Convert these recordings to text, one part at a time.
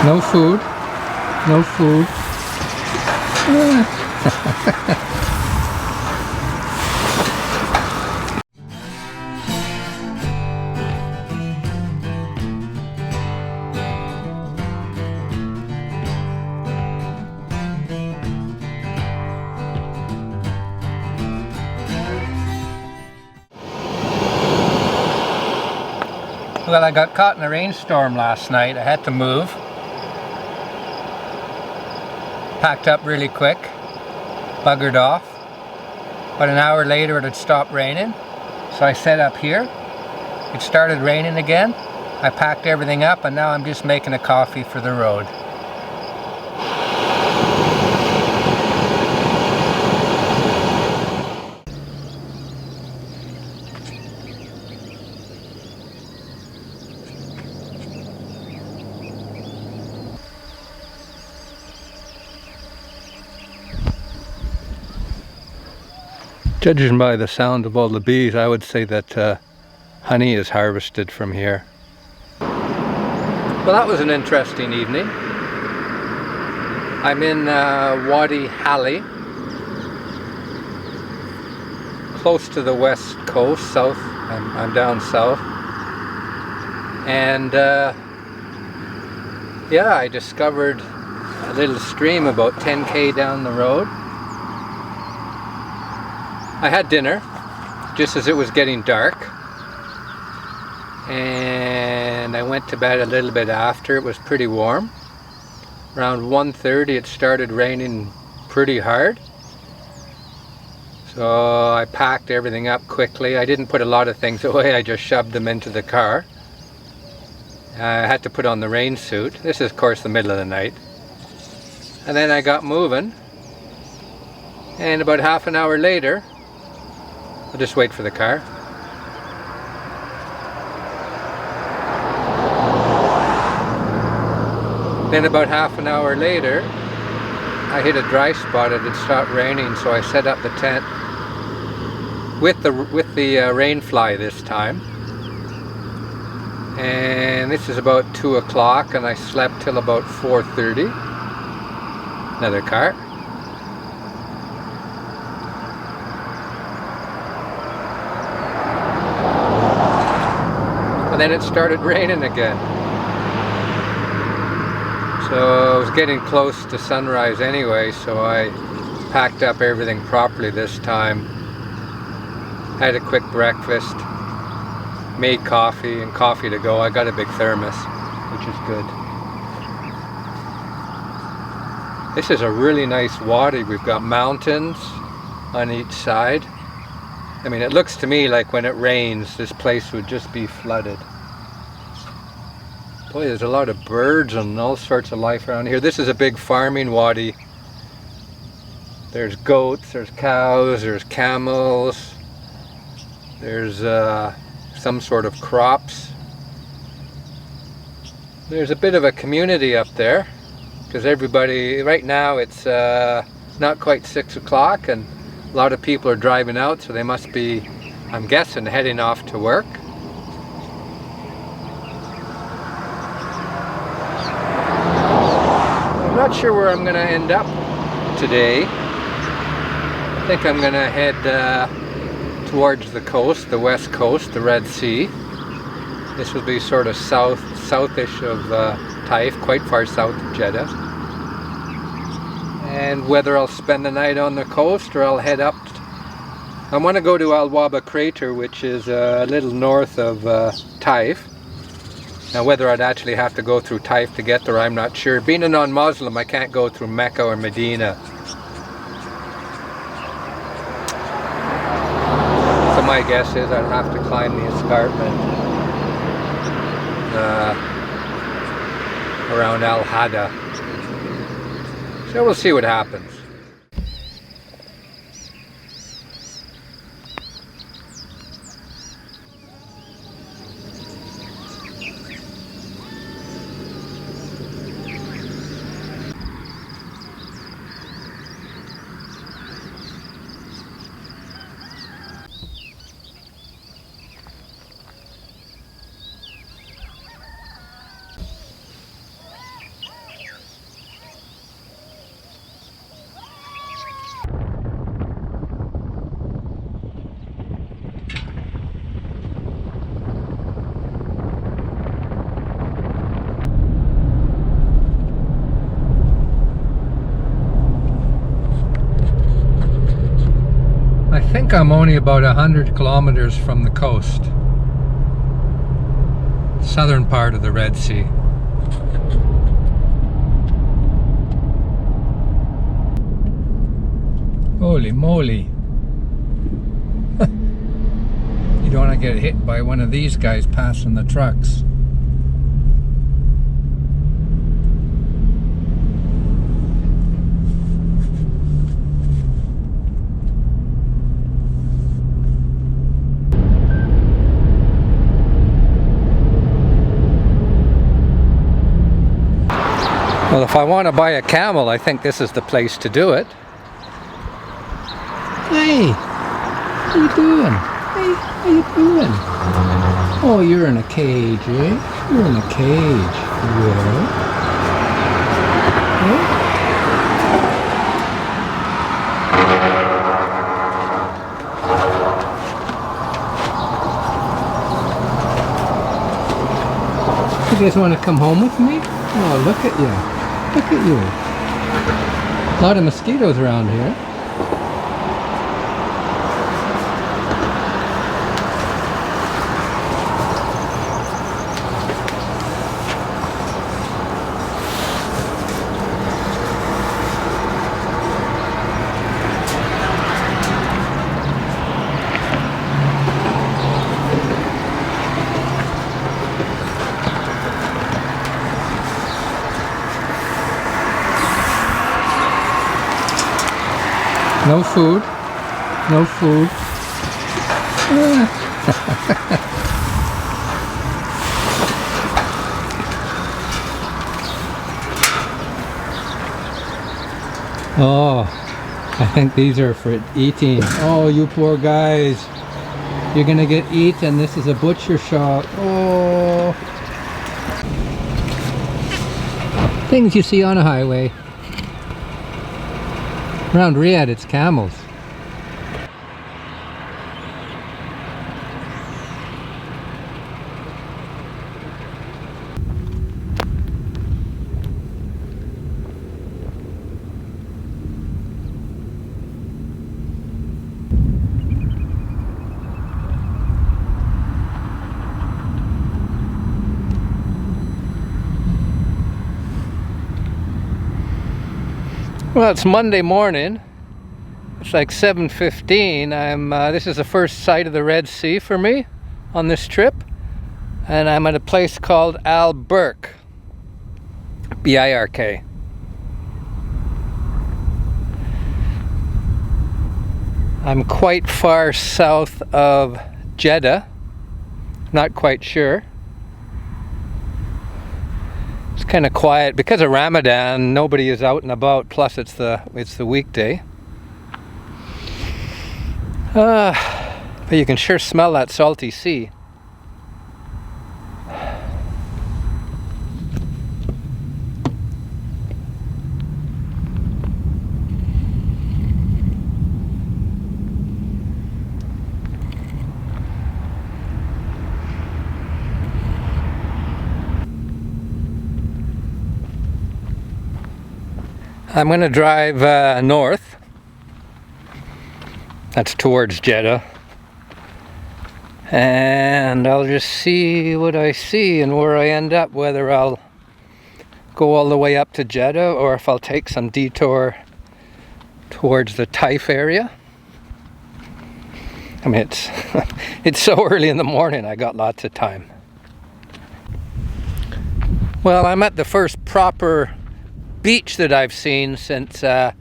No food. No food. Well, I got caught in a rainstorm last night. I had to move. Packed up really quick. Buggered off. About an hour later it had stopped raining. So I set up here. It started raining again. I packed everything up and now I'm just making a coffee for the road. Judging by the sound of all the bees, I would say that honey is harvested from here. Well, that was an interesting evening. I'm in Wadi Hali, close to the west coast, south. I'm down south. And yeah, I discovered a little stream about 10k down the road. I had dinner just as it was getting dark, and I went to bed a little bit after. It was pretty warm. Around 1:30 it started raining pretty hard, so I packed everything up quickly. I didn't put a lot of things away, I just shoved them into the car. I had to put on the rain suit. This is of course the middle of the night. And then I got moving, and about half an hour later, I'll just wait for the car. Then about half an hour later, I hit a dry spot. It had stopped raining, so I set up the tent with the rain fly this time. And this is about 2 o'clock, and I slept till about 4:30. Another car. And then it started raining again. So I was getting close to sunrise anyway, so I packed up everything properly this time. Had a quick breakfast, made coffee and coffee to go. I got a big thermos, which is good. This is a really nice wadi. We've got mountains on each side. I mean, it looks to me like when it rains, this place would just be flooded. Boy, there's a lot of birds and all sorts of life around here. This is a big farming wadi. There's goats, there's cows, there's camels, there's some sort of crops. There's a bit of a community up there, because everybody, right now it's not quite 6 o'clock, and a lot of people are driving out, so they must be, I'm guessing, heading off to work. I'm not sure where I'm going to end up today. I think I'm going to head towards the coast, the west coast, the Red Sea. This will be sort of southish of Taif, quite far south of Jeddah. And whether I'll spend the night on the coast or I'll head up. I want to go to Waba crater, which is a little north of Taif. Now whether I'd actually have to go through Taif to get there, I'm not sure. Being a non-Muslim, I can't go through Mecca or Medina. So my guess is I'd have to climb the escarpment around Al-Hada. So we'll see what happens. think I'm only about 100 kilometers from the coast. Southern part of the Red Sea. Holy moly. You don't want to get hit by one of these guys passing the trucks. Well, if I want to buy a camel, I think this is the place to do it. Hey, how you doing? Hey, how you doing? Oh, you're in a cage, eh? You're in a cage. Yeah. You guys want to come home with me? Oh, look at you. Look at you. A lot of mosquitoes around here. No food. No food. Oh, I think these are for eating. Oh, you poor guys. You're gonna get eaten. This is a butcher shop. Oh. Things you see on a highway. Around Riyadh, it's camels. Well, it's Monday morning. It's like 7:15. This is the first sight of the Red Sea for me on this trip, and I'm at a place called Birk, B-I-R-K. I'm quite far south of Jeddah. Not quite sure. It's kind of quiet because of Ramadan. Nobody is out and about. Plus, it's the weekday. But you can sure smell that salty sea. I'm going to drive north. That's towards Jeddah. And I'll just see what I see and where I end up, whether I'll go all the way up to Jeddah or if I'll take some detour towards the Taif area. I mean, it's so early in the morning, I got lots of time. Well, I'm at the first proper beach that I've seen since hitting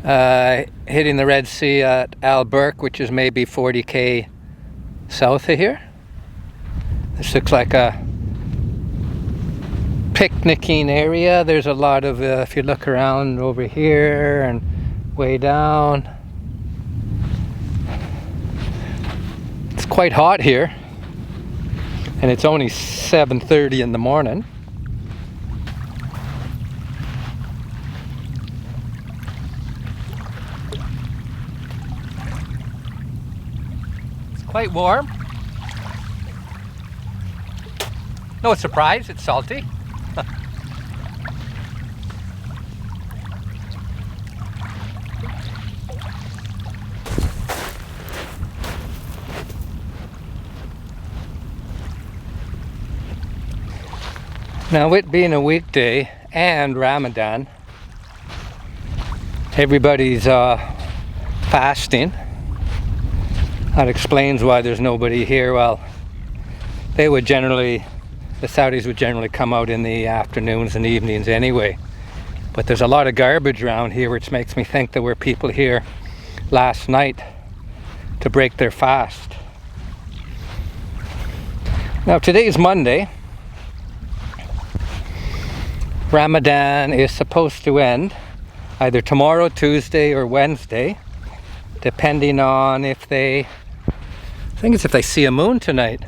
the Red Sea at Birk, which is maybe 40k south of here. This looks like a picnicking area. There's a lot of, if you look around over here and way down, it's quite hot here, and it's only 7:30 in the morning. Quite warm. No surprise, it's salty. Now, it being a weekday and Ramadan, everybody's fasting. That explains why there's nobody here. Well, the Saudis would generally come out in the afternoons and evenings anyway. But there's a lot of garbage around here, which makes me think there were people here last night to break their fast. Now, today's Monday. Ramadan is supposed to end either tomorrow, Tuesday, or Wednesday, depending on if they see a moon tonight.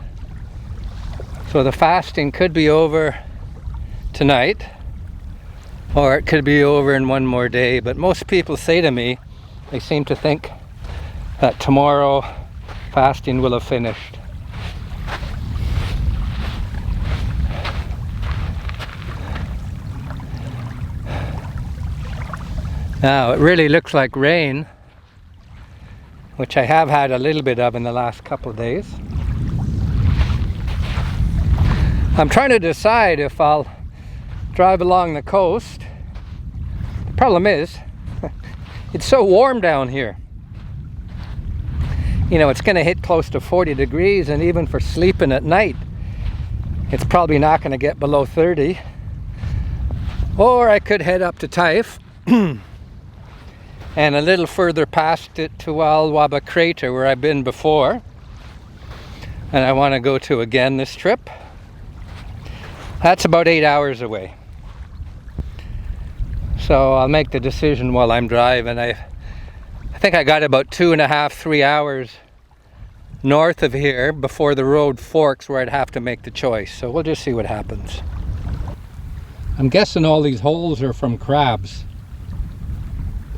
So the fasting could be over tonight, or it could be over in one more day. But most people say to me, they seem to think that tomorrow fasting will have finished. Now, it really looks like rain, which I have had a little bit of in the last couple of days. I'm trying to decide if I'll drive along the coast. The problem is, it's so warm down here. You know, it's going to hit close to 40 degrees, and even for sleeping at night, it's probably not going to get below 30. Or I could head up to Taif. And a little further past it to Waba crater, where I've been before, and I want to go to again this trip. That's about 8 hours away, so I'll make the decision while I'm driving. I think I got about 2.5, 3 hours north of here before the road forks, where I'd have to make the choice. So we'll just see what happens. I'm guessing all these holes are from crabs.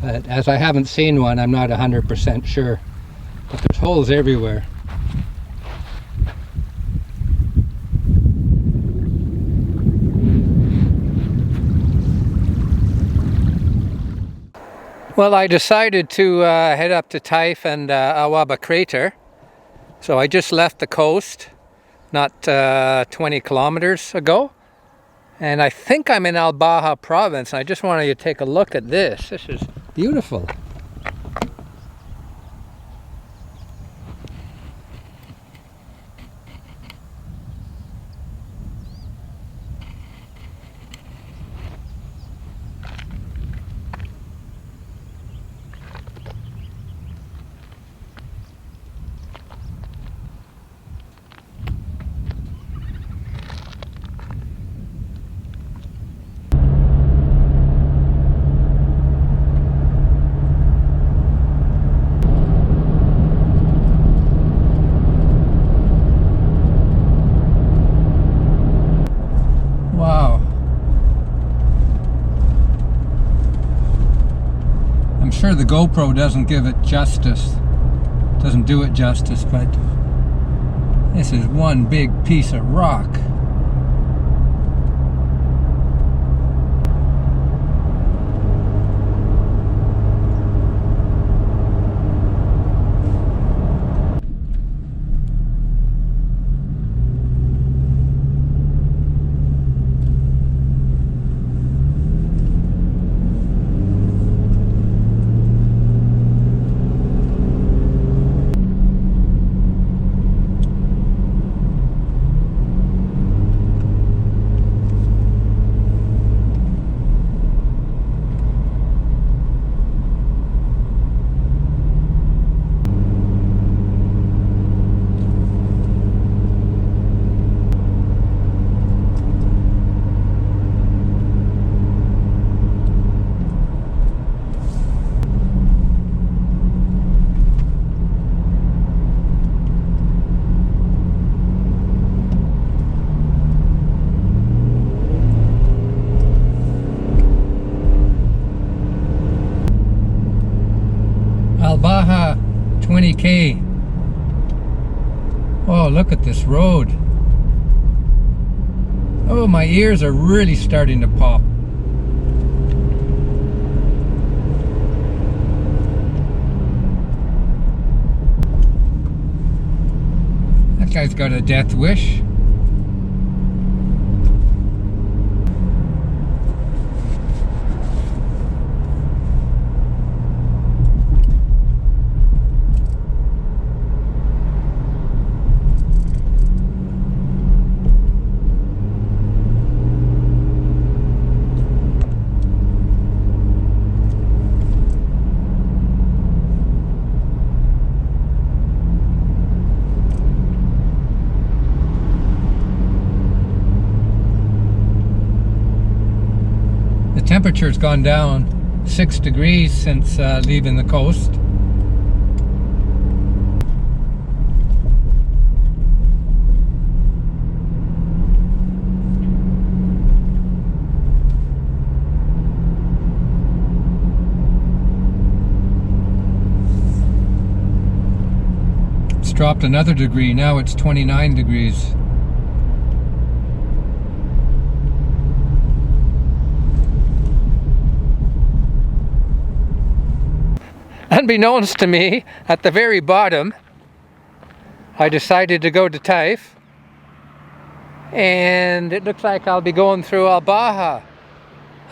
But as I haven't seen one, I'm not 100% sure. But there's holes everywhere. Well, I decided to head up to Taif and Waba crater. So I just left the coast not 20 kilometers ago. And I think I'm in Bahah province. And I just wanted you to take a look at this. This is beautiful. Sure, the GoPro doesn't do it justice, but this is one big piece of rock. Bahah 20k. Oh, look at this road. Oh, my ears are really starting to pop. That guy's got a death wish. The temperature's gone down 6 degrees since leaving the coast. It's dropped another degree, now it's 29 degrees. Unbeknownst to me, at the very bottom, I decided to go to Taif, and it looks like I'll be going through Baha.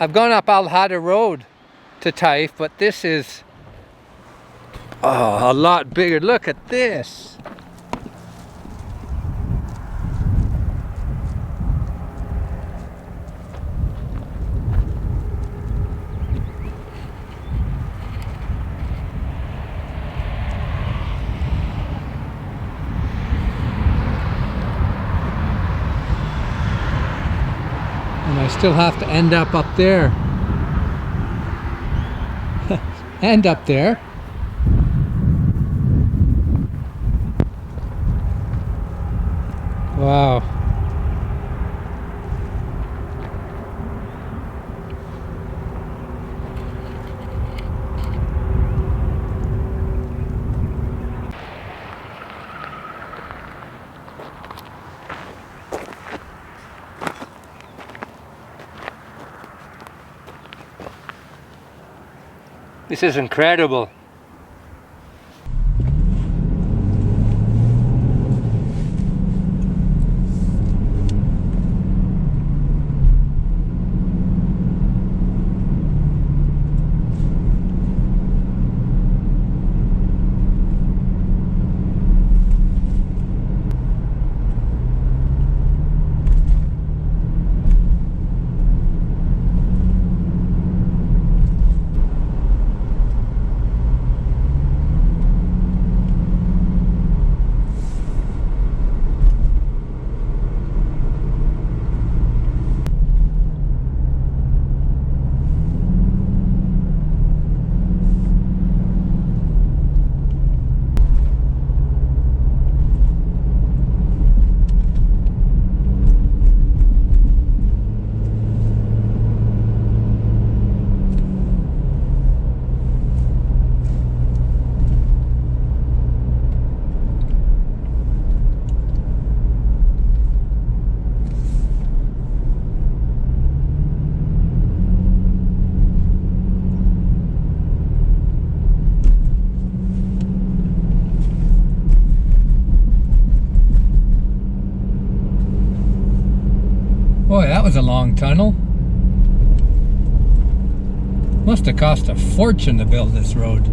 I've gone up Wadi Road to Taif, but this is a lot bigger. Look at this. And I still have to end up there. End up there. Wow. This is incredible. Boy, that was a long tunnel. Must have cost a fortune to build this road.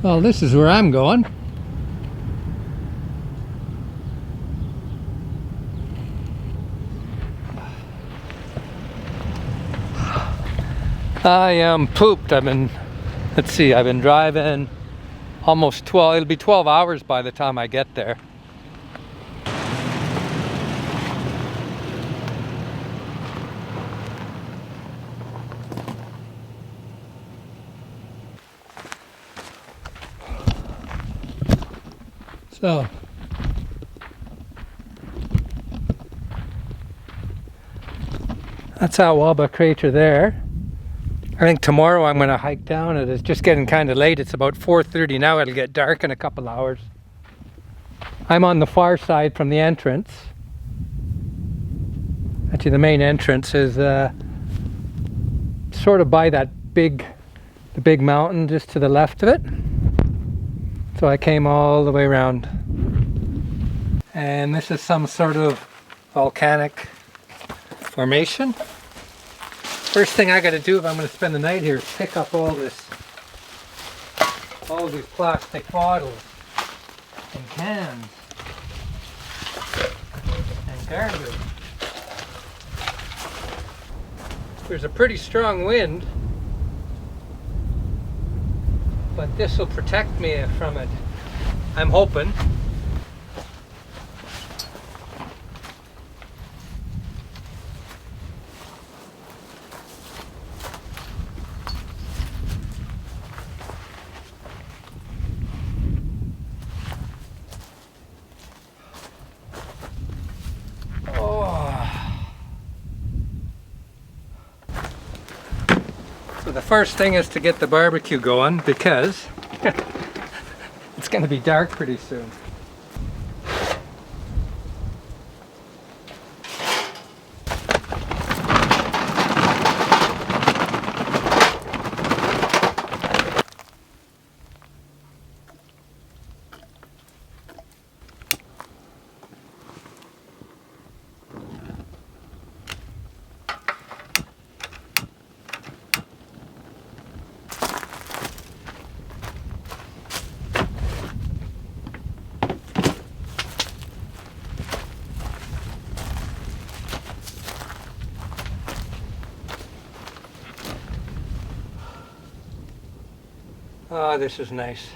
Well, this is where I'm going. I am pooped. I've been driving almost 12, it'll be 12 hours by the time I get there. So, that's our Waba crater there. I think tomorrow I'm going to hike down it. It's just getting kind of late. It's about 4:30 now. It'll get dark in a couple hours. I'm on the far side from the entrance. Actually, the main entrance is sort of by the big mountain just to the left of it. So I came all the way around. And this is some sort of volcanic formation. First thing I got to do if I'm going to spend the night here is pick up all these plastic bottles and cans and garbage. There's a pretty strong wind, but this will protect me from it, I'm hoping. So the first thing is to get the barbecue going, because it's going to be dark pretty soon. Oh, this is nice.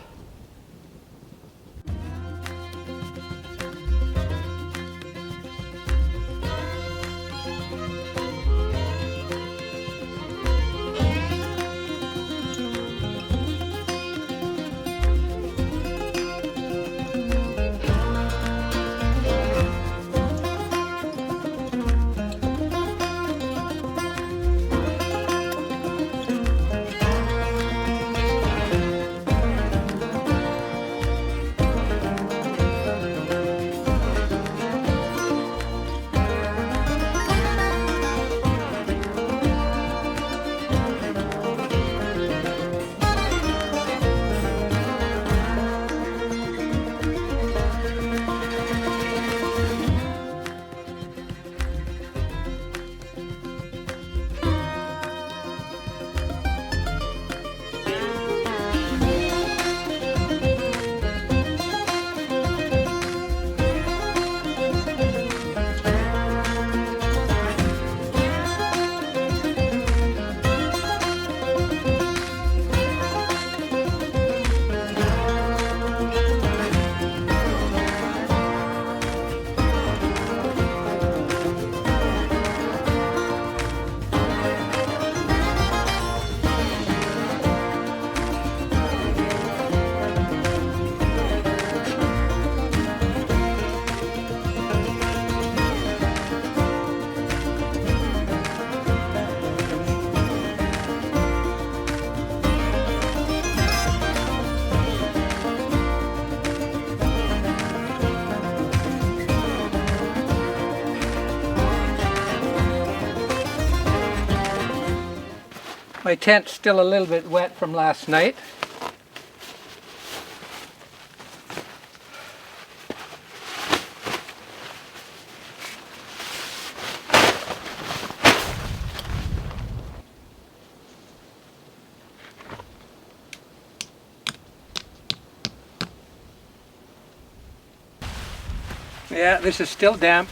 My tent's still a little bit wet from last night. Yeah, this is still damp.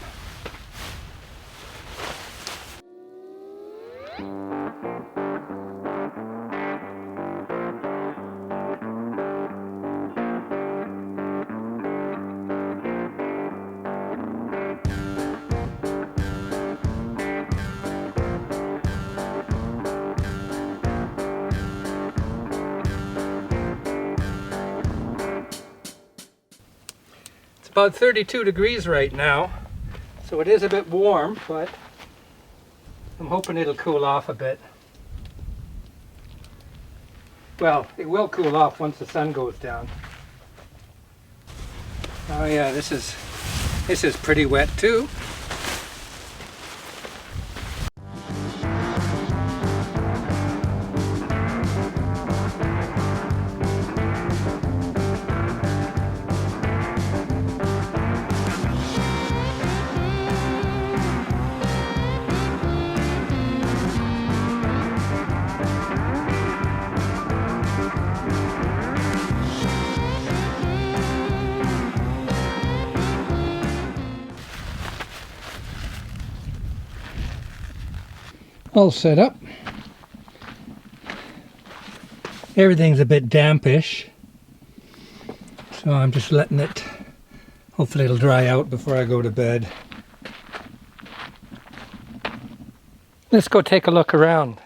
About 32 degrees right now, so it is a bit warm, but I'm hoping it'll cool off a bit. Well, it will cool off once the sun goes down. Oh yeah, this is pretty wet too. All set up. Everything's a bit dampish, so I'm just letting it, hopefully it'll dry out before I go to bed. Let's go take a look around.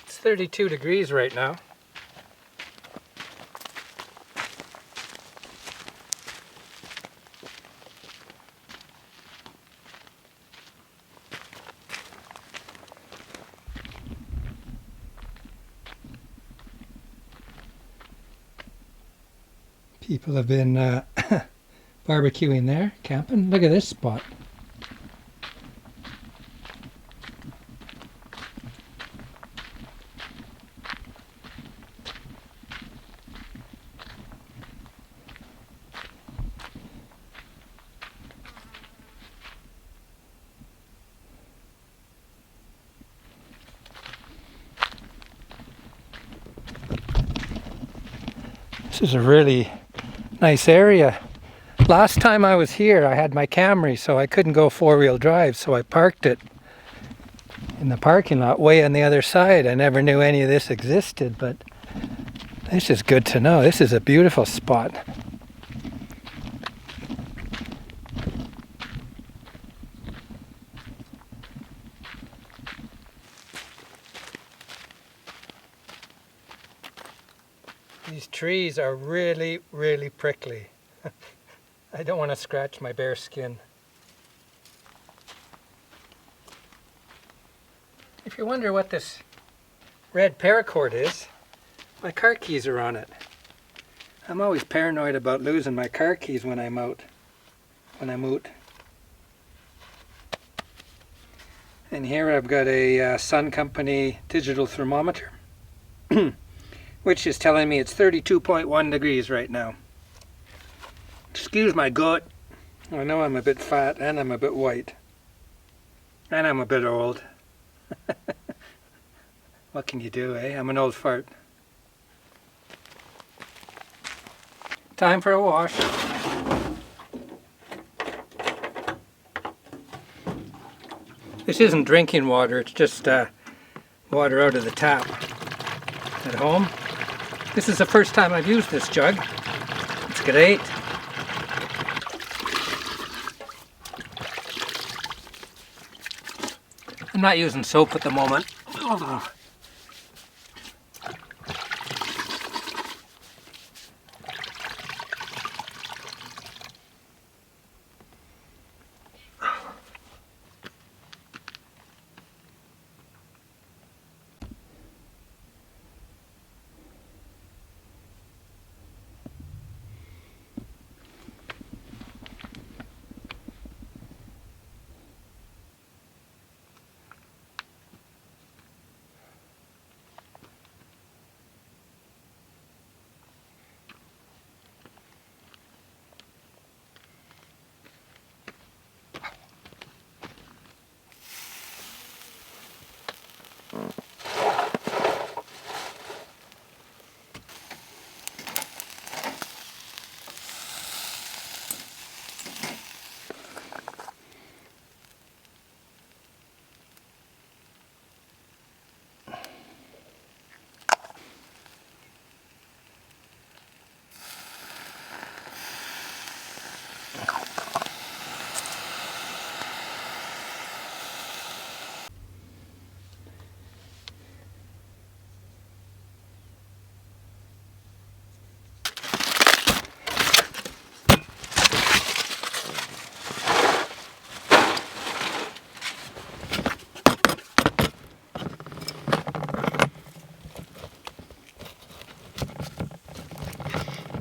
It's 32 degrees right now. People have been barbecuing there, camping. Look at this spot. This is a really nice area. Last time I was here I had my Camry, so I couldn't go four-wheel drive, so I parked it in the parking lot way on the other side. I never knew any of this existed, but this is good to know. This is a beautiful spot. These trees are really, really prickly. I don't want to scratch my bare skin. If you wonder what this red paracord is, my car keys are on it. I'm always paranoid about losing my car keys when I'm out. And here I've got a Sun Company digital thermometer. Which is telling me it's 32.1 degrees right now. Excuse my gut. I know I'm a bit fat and I'm a bit white. And I'm a bit old. What can you do, eh? I'm an old fart. Time for a wash. This isn't drinking water, it's just water out of the tap at home. This is the first time I've used this jug. It's great. I'm not using soap at the moment. Oh.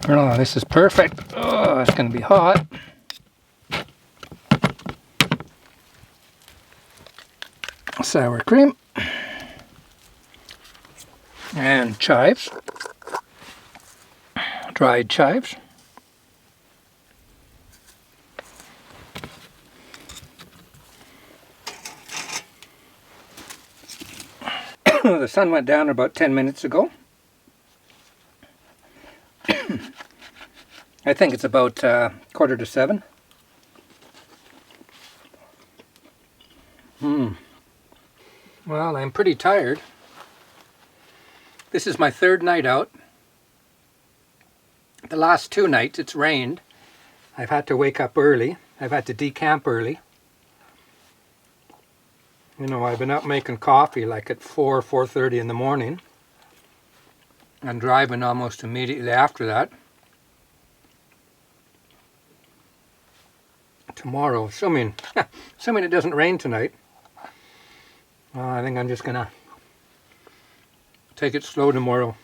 Oh, this is perfect. Oh, it's going to be hot. Sour cream. And chives. Dried chives. The sun went down about 10 minutes ago. I think it's about 6:45. Well, I'm pretty tired. This is my third night out. The last 2 nights it's rained. I've had to wake up early. I've had to decamp early. You know, I've been up making coffee like at 4:30 in the morning. And driving almost immediately after that. Tomorrow, assuming it doesn't rain tonight, I think I'm just gonna take it slow tomorrow.